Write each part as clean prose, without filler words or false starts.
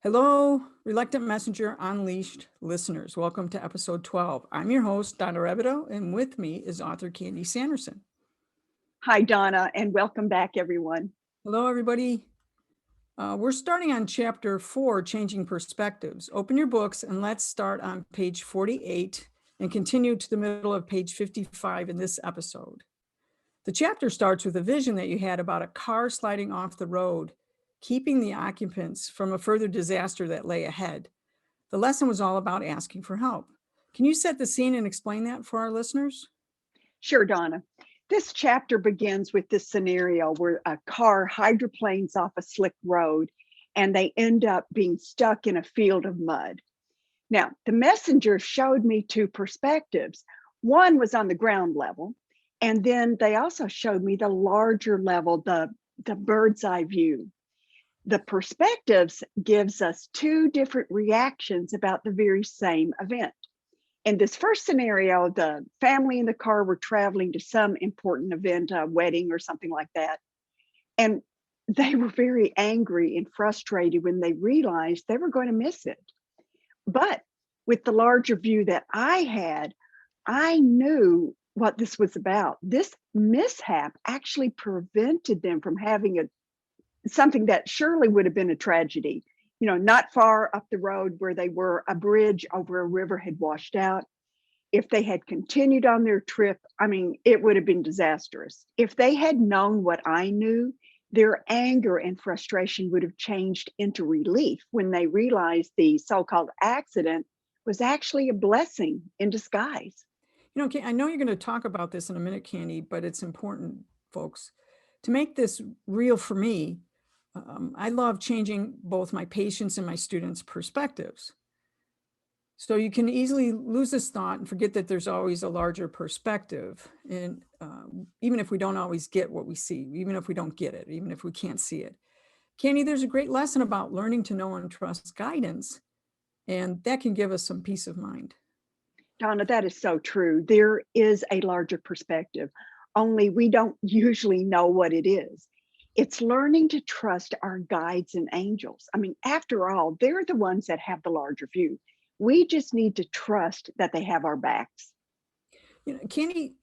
Hello, Reluctant Messenger Unleashed listeners. Welcome to episode 12. I'm your host, Donna Rebido, and with me is author Candice Sanderson. Hi, Donna, and welcome back, everyone. Hello, everybody. We're starting on chapter 4, Changing Perspectives. Open your books and let's start on page 48 and continue to the middle of page 55 in this episode. The chapter starts with a vision that you had about a car sliding off the road, keeping the occupants from a further disaster that lay ahead. The lesson was all about asking for help. Can you set the scene and explain that for our listeners? Sure, Donna. This chapter begins with this scenario where a car hydroplanes off a slick road and they end up being stuck in a field of mud. Now, the messenger showed me two perspectives. One was on the ground level, and then they also showed me the larger level, the bird's eye view. The perspectives gives us two different reactions about the very same event. In this first scenario, the family in the car were traveling to some important event, a wedding or something like that. And they were very angry and frustrated when they realized they were going to miss it. But with the larger view that I had, I knew what this was about. This mishap actually prevented them from having something that surely would have been a tragedy. Not far up the road where they were, a bridge over a river had washed out. If they had continued on their trip, it would have been disastrous. If they had known what I knew, their anger and frustration would have changed into relief when they realized the so-called accident was actually a blessing in disguise. I know you're going to talk about this in a minute, Candy, but it's important, folks, to make this real for me. I love changing both my patients and my students' perspectives. So you can easily lose this thought and forget that there's always a larger perspective. And even if we don't always get what we see, even if we don't get it, even if we can't see it. Candy, there's a great lesson about learning to know and trust guidance. And that can give us some peace of mind. Donna, that is so true. There is a larger perspective, only we don't usually know what it is. It's learning to trust our guides and angels. After all, they're the ones that have the larger view. We just need to trust that they have our backs. Candy,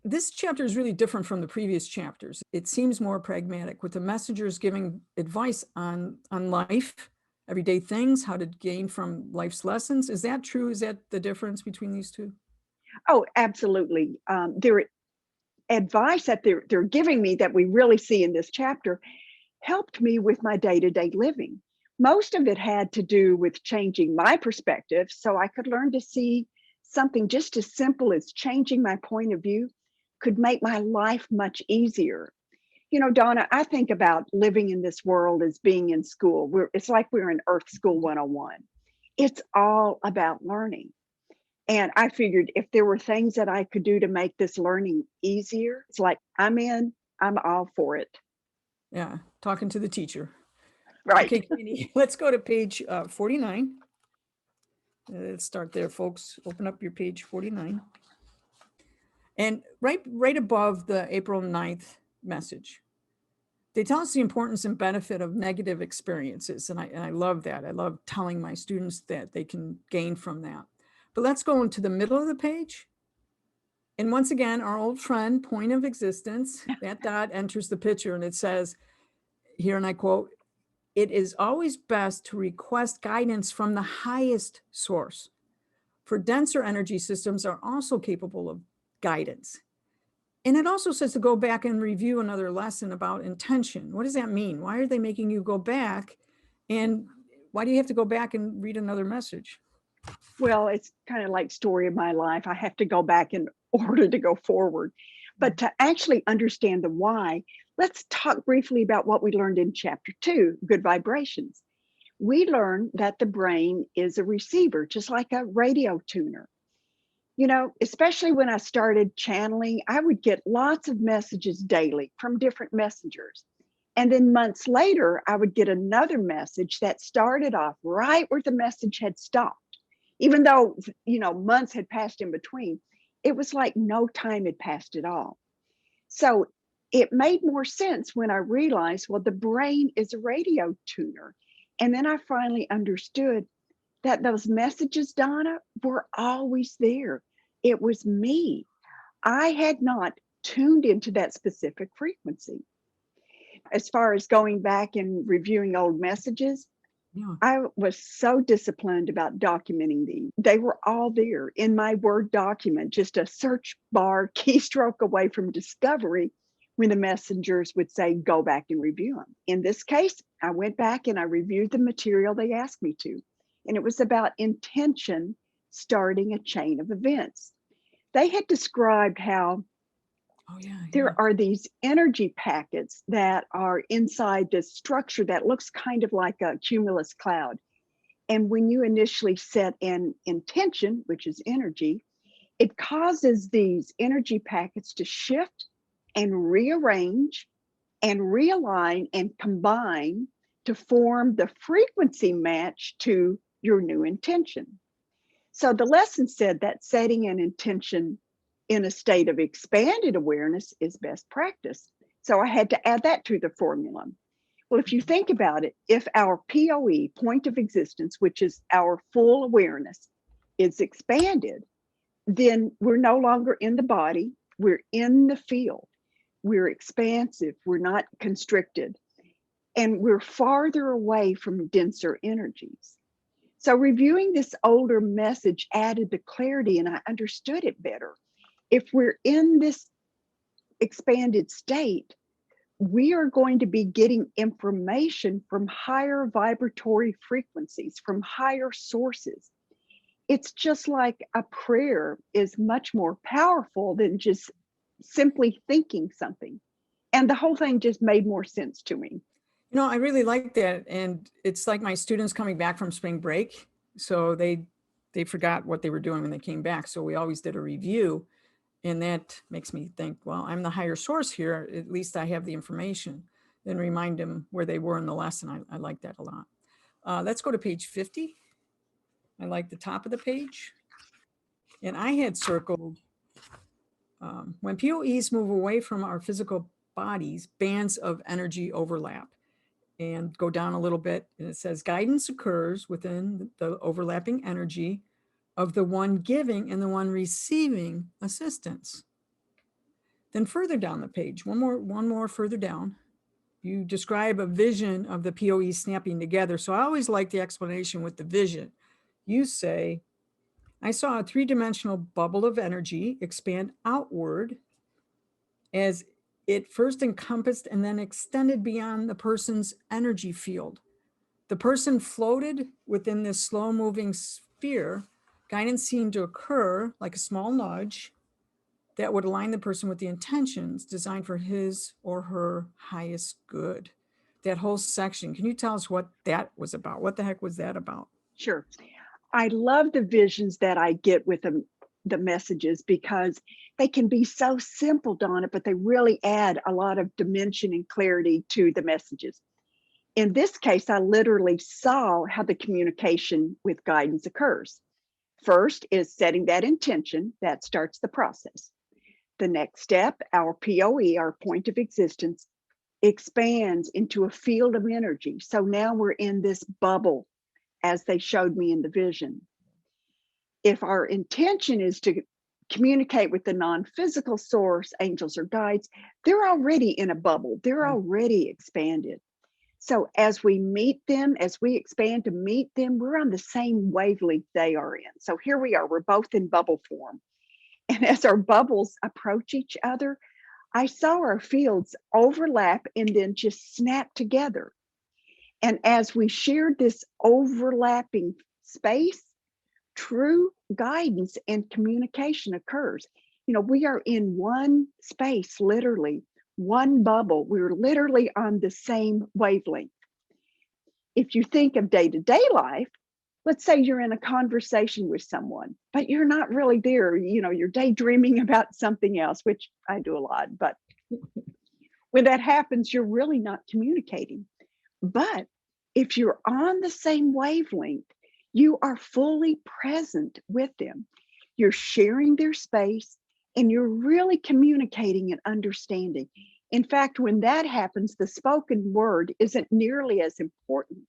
this chapter is really different from the previous chapters. It seems more pragmatic, with the messengers giving advice on life, everyday things, how to gain from life's lessons. Is that true? Is that the difference between these two? Oh, absolutely. Their advice that they're giving me that we really see in this chapter helped me with my day-to-day living. Most of it had to do with changing my perspective so I could learn to see something just as simple as changing my point of view could make my life much easier. Donna, I think about living in this world as being in school. It's like we're in Earth School 101. It's all about learning. And I figured if there were things that I could do to make this learning easier, it's like, I'm all for it. Yeah, talking to the teacher. Right. Okay, Candy, let's go to page 49. Let's start there, folks. Open up your page 49. And right above the April 9th message, they tell us the importance and benefit of negative experiences. And I love that. I love telling my students that they can gain from that. But let's go into the middle of the page. And once again, our old friend, point of existence, that dot enters the picture and it says here, and I quote, "It is always best to request guidance from the highest source. For denser energy systems are also capable of guidance." And it also says to go back and review another lesson about intention. What does that mean? Why are they making you go back? And why do you have to go back and read another message? Well, it's kind of like story of my life. I have to go back in order to go forward. But to actually understand the why, let's talk briefly about what we learned in chapter 2, good vibrations. We learned that the brain is a receiver, just like a radio tuner. Especially when I started channeling, I would get lots of messages daily from different messengers. And then months later, I would get another message that started off right where the message had stopped. Even though, months had passed in between, it was like no time had passed at all. So it made more sense when I realized, well, the brain is a radio tuner. And then I finally understood that those messages, Donna, were always there. It was me. I had not tuned into that specific frequency. As far as going back and reviewing old messages, Yeah. I was so disciplined about documenting these. They were all there in my Word document, just a search bar keystroke away from discovery when the messengers would say, go back and review them. In this case, I went back and I reviewed the material they asked me to. And it was about intention starting a chain of events. They had described how Oh, yeah. there are these energy packets that are inside this structure that looks kind of like a cumulus cloud. And when you initially set an intention, which is energy, it causes these energy packets to shift and rearrange and realign and combine to form the frequency match to your new intention. So the lesson said that setting an intention in a state of expanded awareness is best practice. So I had to add that to the formula. Well, if you think about it, if our POE, point of existence, which is our full awareness, is expanded, then we're no longer in the body, we're in the field, we're expansive, we're not constricted, and we're farther away from denser energies. So reviewing this older message added the clarity and I understood it better. If we're in this expanded state, we are going to be getting information from higher vibratory frequencies, from higher sources. It's just like a prayer is much more powerful than just simply thinking something. And the whole thing just made more sense to me. I really like that. And it's like my students coming back from spring break. So they forgot what they were doing when they came back. So we always did a review. And that makes me think, well, I'm the higher source here. At least I have the information. Then remind them where they were in the lesson. I like that a lot. Let's go to page 50. I like the top of the page. And I had circled when POEs move away from our physical bodies, bands of energy overlap. And go down a little bit, and it says guidance occurs within the overlapping energy of the one giving and the one receiving assistance. Then further down the page, one more further down, you describe a vision of the POE snapping together. So I always like the explanation with the vision. You say, I saw a three-dimensional bubble of energy expand outward as it first encompassed and then extended beyond the person's energy field. The person floated within this slow-moving sphere. Guidance seemed to occur like a small nudge that would align the person with the intentions designed for his or her highest good. That whole section, can you tell us what that was about? What the heck was that about? Sure. I love the visions that I get with the messages because they can be so simple, Donna, but they really add a lot of dimension and clarity to the messages. In this case, I literally saw how the communication with guidance occurs. First is setting that intention. That starts the process. The next step, our POE, our point of existence, expands into a field of energy. So now we're in this bubble as they showed me in the vision. If our intention is to communicate with the non-physical source, angels or guides, they're already in a bubble. They're already expanded. So as we meet them, as we expand to meet them, we're on the same wavelength they are in. So here we are, we're both in bubble form. And as our bubbles approach each other, I saw our fields overlap and then just snap together. And as we shared this overlapping space, true guidance and communication occurs. We are in one space, literally, one bubble. We're literally on the same wavelength. If you think of day-to-day life, let's say you're in a conversation with someone, but you're not really there. You're daydreaming about something else, which I do a lot. But when that happens, you're really not communicating. But if you're on the same wavelength, you are fully present with them. You're sharing their space and you're really communicating and understanding. In fact, when that happens, the spoken word isn't nearly as important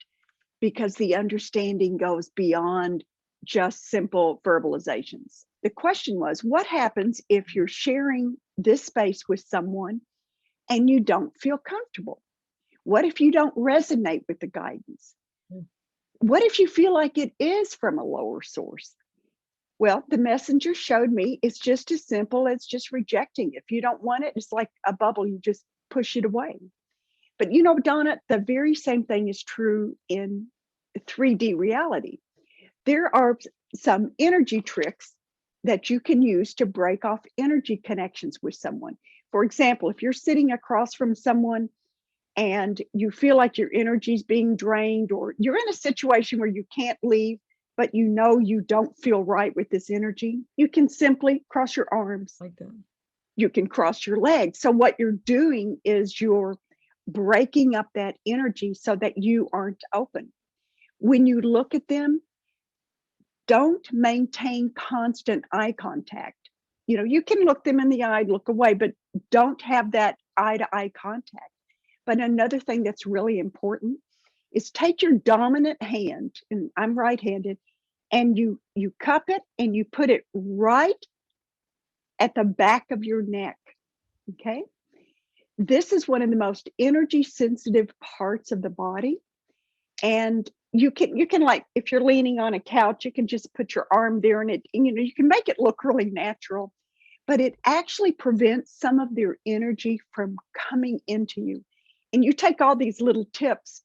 because the understanding goes beyond just simple verbalizations. The question was, what happens if you're sharing this space with someone and you don't feel comfortable? What if you don't resonate with the guidance? What if you feel like it is from a lower source? Well, the messenger showed me it's just as simple as just rejecting. If you don't want it, it's like a bubble, you just push it away. But you know, Donna, the very same thing is true in 3D reality. There are some energy tricks that you can use to break off energy connections with someone. For example, if you're sitting across from someone and you feel like your energy is being drained, or you're in a situation where you can't leave, but you know you don't feel right with this energy, you can simply cross your arms. Like that. You can cross your legs. So what you're doing is you're breaking up that energy so that you aren't open. When you look at them, don't maintain constant eye contact. You know, you can look them in the eye, look away, but don't have that eye-to-eye contact. But another thing that's really important is take your dominant hand, and I'm right-handed, and you cup it and you put it right at the back of your neck, okay? This is one of the most energy sensitive parts of the body. And you can like, if you're leaning on a couch, you can just put your arm there and you know, you can make it look really natural, but it actually prevents some of their energy from coming into you. And you take all these little tips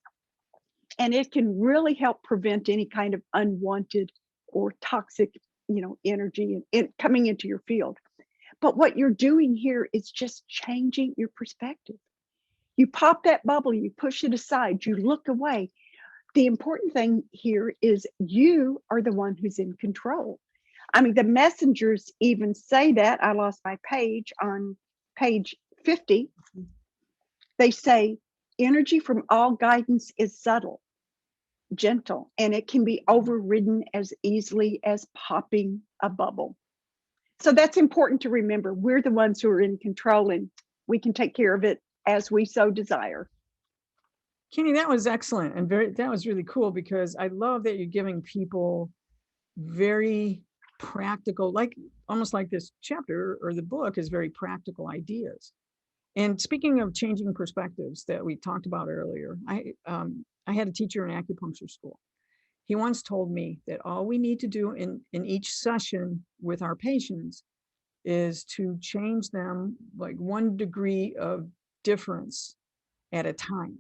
and it can really help prevent any kind of unwanted or toxic, you know, energy and coming into your field. But what you're doing here is just changing your perspective. You pop that bubble, you push it aside, you look away. The important thing here is you are the one who's in control. I mean, the messengers even say that. I lost my page on page 50. They say energy from all guidance is subtle, gentle, and it can be overridden as easily as popping a bubble. So that's important to remember. We're the ones who are in control and we can take care of it as we so desire. Kenny, that was excellent and that was really cool, because I love that you're giving people very practical, like almost like this chapter or the book is very practical ideas. And speaking of changing perspectives that we talked about earlier, I had a teacher in acupuncture school. He once told me that all we need to do in each session with our patients is to change them like 1 degree of difference at a time.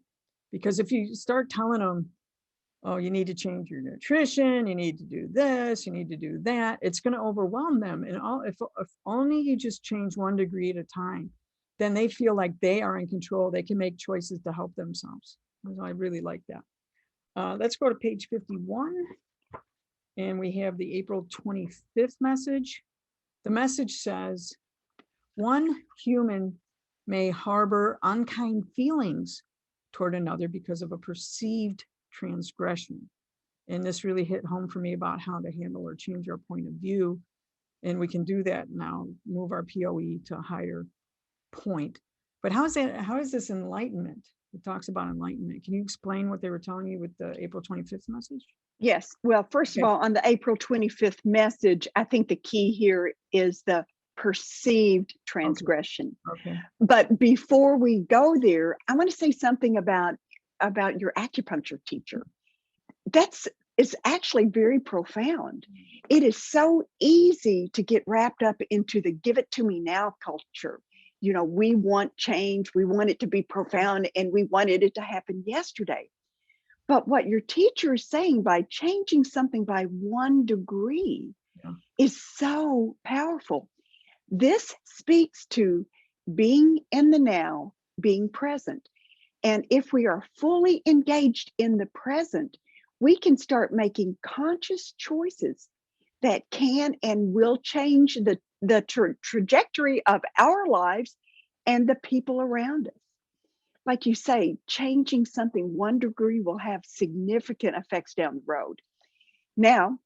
Because if you start telling them, oh, you need to change your nutrition, you need to do this, you need to do that, it's going to overwhelm them. And if only you just change 1 degree at a time, then they feel like they are in control. They can make choices to help themselves. So I really like that. Let's go to page 51. And we have the April 25th message. The message says, one human may harbor unkind feelings toward another because of a perceived transgression. And this really hit home for me about how to handle or change our point of view. And we can do that now, move our POE to a higher point. But how is this enlightenment? It talks about enlightenment. Can you explain what they were telling you with the April 25th message? Yes. Well, first of all, on the April 25th message, I think the key here is the perceived transgression. Okay. But before we go there, I want to say something about your acupuncture teacher. It's actually very profound. It is so easy to get wrapped up into the give it to me now culture. You know, we want change, we want it to be profound, and we wanted it to happen yesterday. But what your teacher is saying by changing something by 1 degree is so powerful. This speaks to being in the now, being present. And if we are fully engaged in the present, we can start making conscious choices that can and will change the trajectory of our lives and the people around us. Like you say, changing something 1 degree will have significant effects down the road. Now,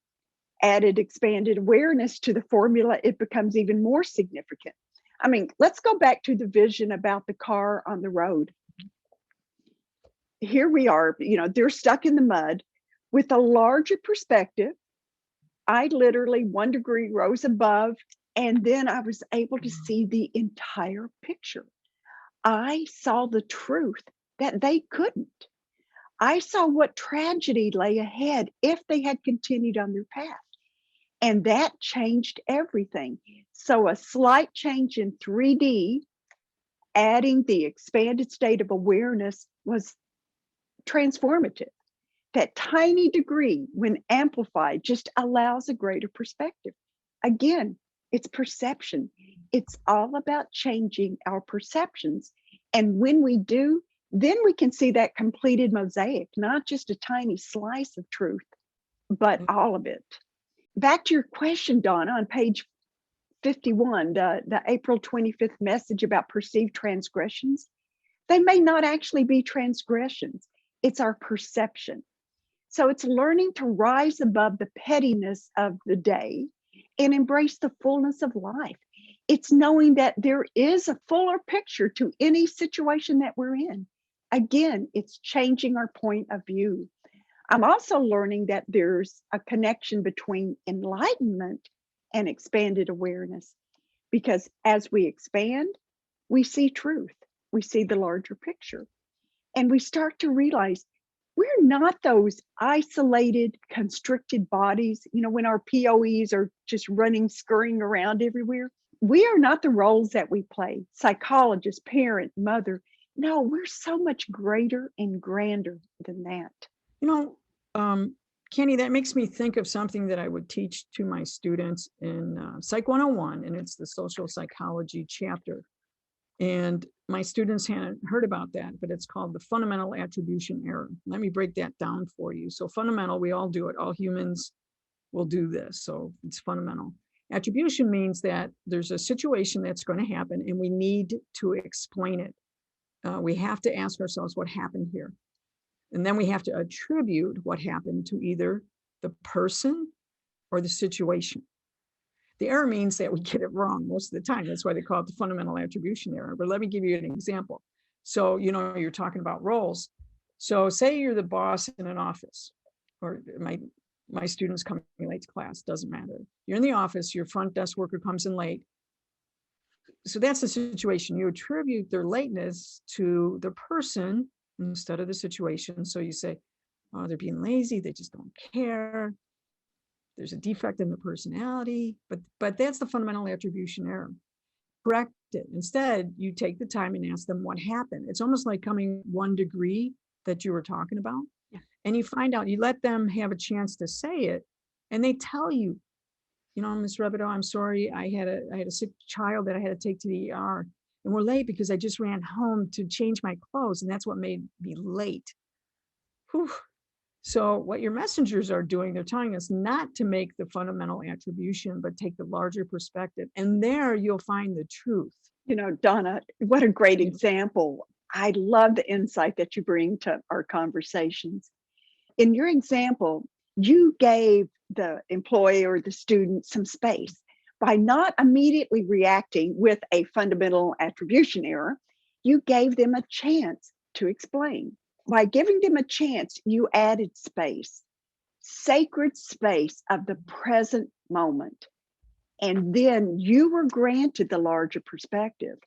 added expanded awareness to the formula, it becomes even more significant. I mean, let's go back to the vision about the car on the road. Here we are, you know, they're stuck in the mud. With a larger perspective, I literally 1 degree rose above, and then I was able to see the entire picture. I saw the truth that they couldn't. I saw what tragedy lay ahead if they had continued on their path. And that changed everything. So a slight change in 3D, adding the expanded state of awareness, was transformative. That tiny degree, when amplified, just allows a greater perspective. Again, it's perception. It's all about changing our perceptions. And when we do, then we can see that completed mosaic, not just a tiny slice of truth, but all of it. Back to your question, Donna, on page 51, the April 25th message about perceived transgressions. They may not actually be transgressions. It's our perception. So it's learning to rise above the pettiness of the day and embrace the fullness of life. It's knowing that there is a fuller picture to any situation that we're in. Again, it's changing our point of view. I'm also learning that there's a connection between enlightenment and expanded awareness, because as we expand, we see truth, we see the larger picture, and we start to realize we're not those isolated, constricted bodies. You know, when our POEs are just running, scurrying around everywhere, we are not the roles that we play, psychologist, parent, mother. No, we're so much greater and grander than that. You know, Candy, that makes me think of something that I would teach to my students in Psych 101, and it's the social psychology chapter. And my students hadn't heard about that, but it's called the fundamental attribution error. Let me break that down for you. So fundamental, we all do it. All humans will do this. So it's fundamental. Attribution means that there's a situation that's going to happen and we need to explain it. We have to ask ourselves what happened here. And then we have to attribute what happened to either the person or the situation. The error means that we get it wrong most of the time. That's why they call it the fundamental attribution error. But let me give you an example. So, you know, you're talking about roles. So say you're the boss in an office, or my students coming late to class, doesn't matter. You're in the office, your front desk worker comes in late. So that's the situation. You attribute their lateness to the person instead of the situation. So you say, oh, they're being lazy, they just don't care. There's a defect in the personality, but that's the fundamental attribution error. Correct it. Instead, you take the time and ask them what happened. It's almost like coming 1 degree that you were talking about. Yeah. And you find out, you let them have a chance to say it, and they tell you, you know, Ms. Rebido, I'm sorry, I had a sick child that I had to take to the ER, and we're late because I just ran home to change my clothes, and that's what made me late. Whew. So what your messengers are doing, they're telling us not to make the fundamental attribution, but take the larger perspective. And there you'll find the truth. You know, Donna, what a great example. I love the insight that you bring to our conversations. In your example, you gave the employee or the student some space by not immediately reacting with a fundamental attribution error. You gave them a chance to explain. By giving them a chance, you added space, sacred space of the present moment. And then you were granted the larger perspective.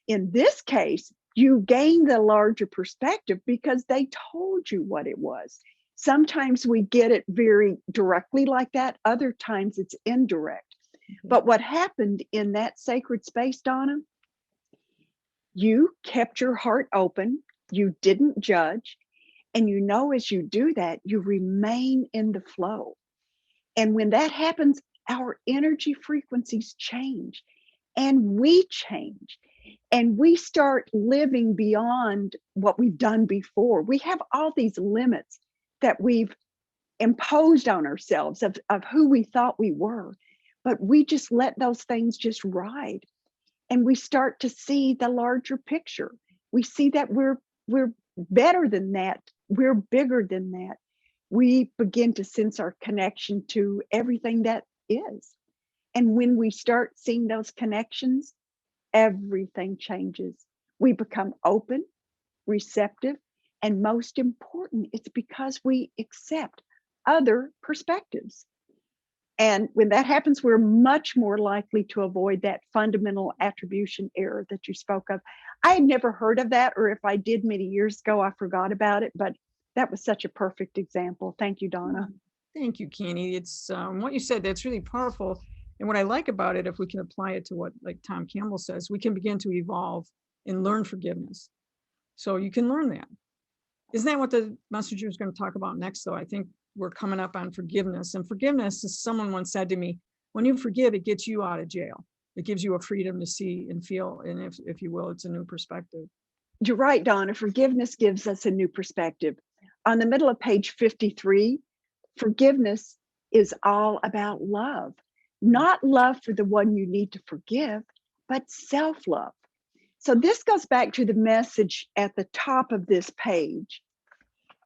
In this case, you gained the larger perspective because they told you what it was. Sometimes we get it very directly like that. Other times it's indirect. But what happened in that sacred space, Donna, you kept your heart open. You didn't judge. And you know, as you do that, you remain in the flow. And when that happens, our energy frequencies change and we change. And we start living beyond what we've done before. We have all these limits that we've imposed on ourselves of who we thought we were. But we just let those things just ride. And we start to see the larger picture. We see that we're better than that. We're bigger than that. We begin to sense our connection to everything that is. And when we start seeing those connections, everything changes. We become open, receptive, and most important, it's because we accept other perspectives. And when that happens, we're much more likely to avoid that fundamental attribution error that you spoke of. I had never heard of that, or if I did many years ago, I forgot about it, but that was such a perfect example. Thank you, Donna. Thank you, Candy. It's what you said, that's really powerful. And what I like about it, if we can apply it to what, like Tom Campbell says, we can begin to evolve and learn forgiveness. So you can learn that. Isn't that what the messenger is going to talk about next, though? I think we're coming up on forgiveness. And forgiveness, as someone once said to me, when you forgive, it gets you out of jail. It gives you a freedom to see and feel. And if you will, it's a new perspective. You're right, Donna. Forgiveness gives us a new perspective. On the middle of page 53, forgiveness is all about love. Not love for the one you need to forgive, but self-love. So this goes back to the message at the top of this page.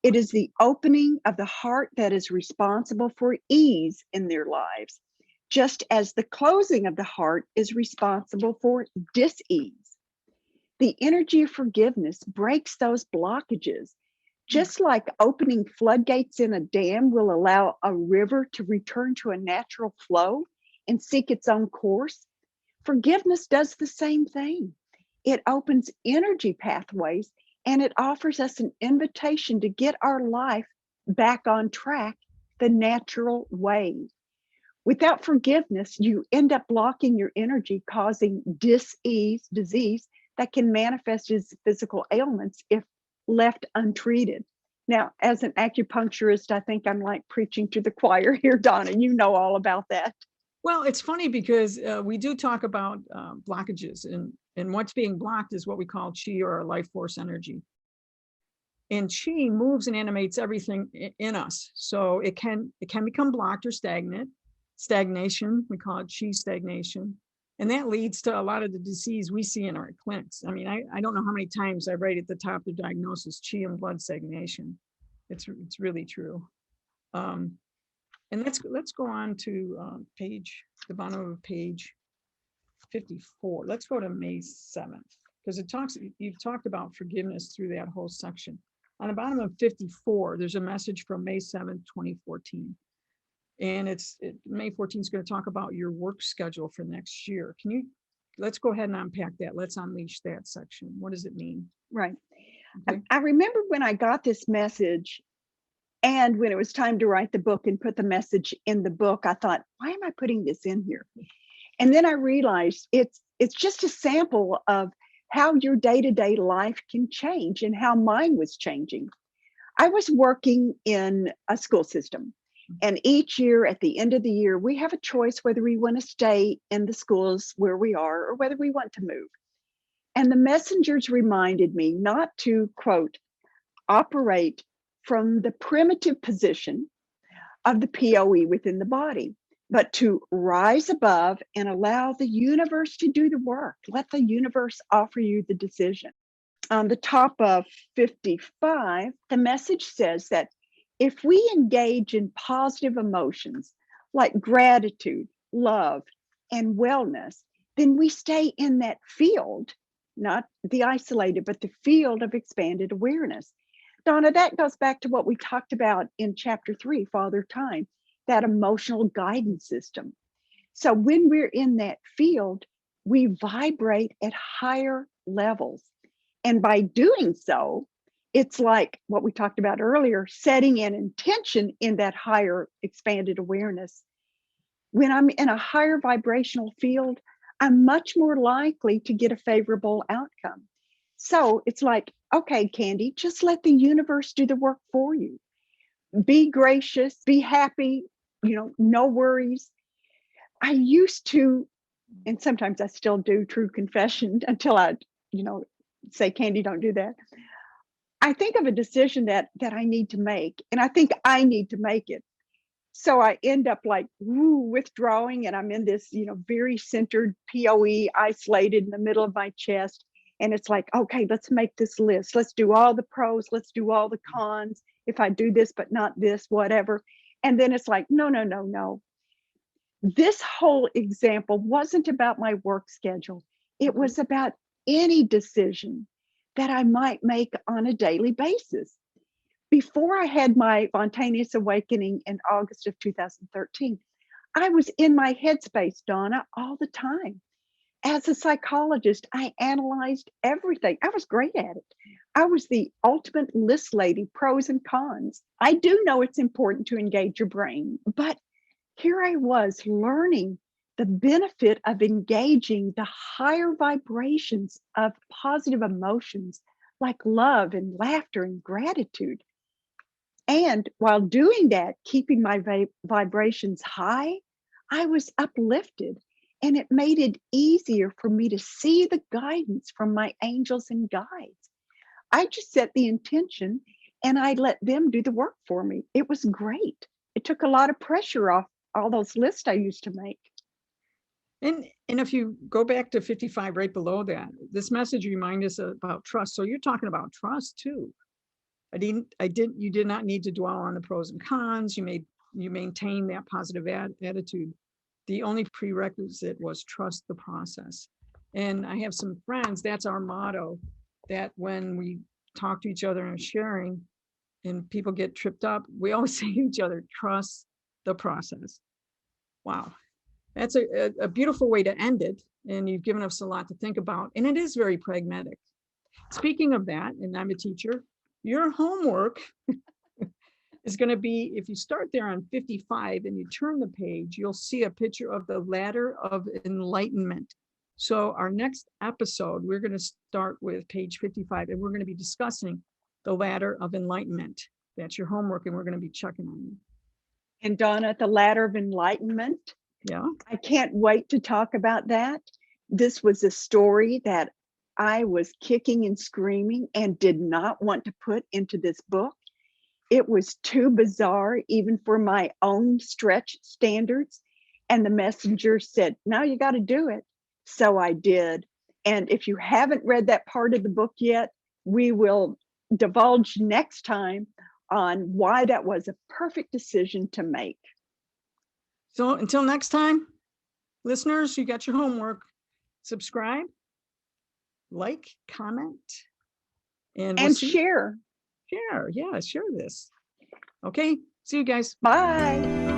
It is the opening of the heart that is responsible for ease in their lives, just as the closing of the heart is responsible for dis-ease. The energy of forgiveness breaks those blockages. Just like opening floodgates in a dam will allow a river to return to a natural flow and seek its own course, forgiveness does the same thing. It opens energy pathways, and it offers us an invitation to get our life back on track the natural way. Without forgiveness, you end up blocking your energy, causing disease that can manifest as physical ailments if left untreated. Now, as an acupuncturist, I think I'm like preaching to the choir here, Donna. You know all about that. Well, it's funny because we do talk about blockages, and what's being blocked is what we call chi, or life force energy. And chi moves and animates everything in us. So it can become blocked or stagnation. We call it chi stagnation. And that leads to a lot of the disease we see in our clinics. I mean, I don't know how many times I write at the top of the diagnosis, chi and blood stagnation. It's really true. And let's go on to the bottom of page 54. Let's go to May 7th, because you've talked about forgiveness through that whole section. On the bottom of 54, there's a message from May 7th, 2014. And May 14th is going to talk about your work schedule for next year. Let's go ahead and unpack that. Let's unleash that section. What does it mean? Right. Okay. I remember when I got this message, and when it was time to write the book and put the message in the book, I thought, why am I putting this in here? And then I realized it's just a sample of how your day-to-day life can change and how mine was changing. I was working in a school system, and each year at the end of the year, we have a choice whether we want to stay in the schools where we are or whether we want to move. And the messengers reminded me not to, quote, operate from the primitive position of the POE within the body, but to rise above and allow the universe to do the work. Let the universe offer you the decision. On the top of 55, the message says that if we engage in positive emotions like gratitude, love, and wellness, then we stay in that field, not the isolated, but the field of expanded awareness. Donna, that goes back to what we talked about in chapter 3, Father Time, that emotional guidance system. So when we're in that field, we vibrate at higher levels. And by doing so, it's like what we talked about earlier, setting an intention in that higher expanded awareness. When I'm in a higher vibrational field, I'm much more likely to get a favorable outcome. So it's like, okay, Candy, just let the universe do the work for you. Be gracious, be happy, no worries. I used to, and sometimes I still do, true confession, until I, say, Candy, don't do that. I think of a decision that I need to make, and I think I need to make it. So I end up like withdrawing, and I'm in this, very centered POE, isolated in the middle of my chest. And it's like, okay, let's make this list. Let's do all the pros. Let's do all the cons. If I do this, but not this, whatever. And then it's like, no. This whole example wasn't about my work schedule. It was about any decision that I might make on a daily basis. Before I had my spontaneous awakening in August of 2013, I was in my headspace, Donna, all the time. As a psychologist, I analyzed everything. I was great at it. I was the ultimate list lady, pros and cons. I do know it's important to engage your brain, but here I was learning the benefit of engaging the higher vibrations of positive emotions like love and laughter and gratitude. And while doing that, keeping my vibrations high, I was uplifted. And it made it easier for me to see the guidance from my angels and guides. I just set the intention and I let them do the work for me. It was great. It took a lot of pressure off all those lists I used to make. And if you go back to 55 right below that, this message reminds us about trust. So you're talking about trust too. You did not need to dwell on the pros and cons. You maintain that positive attitude. The only prerequisite was trust the process. And I have some friends, that's our motto, that when we talk to each other and sharing and people get tripped up, we always say to each other, trust the process. Wow. That's a beautiful way to end it. And you've given us a lot to think about. And it is very pragmatic. Speaking of that, and I'm a teacher, your homework is going to be, if you start there on 55 and you turn the page, you'll see a picture of the ladder of enlightenment. So our next episode, we're going to start with page 55, and we're going to be discussing the ladder of enlightenment. That's your homework, and we're going to be checking on you. And Donna, the ladder of enlightenment. Yeah. I can't wait to talk about that. This was a story that I was kicking and screaming and did not want to put into this book. It was too bizarre, even for my own stretch standards. And the messenger said, "No, you got to do it." So I did. And if you haven't read that part of the book yet, we will divulge next time on why that was a perfect decision to make. So until next time, listeners, you got your homework. Subscribe, like, comment, and we'll share. Share. Yeah, share this. Okay. See you guys. Bye.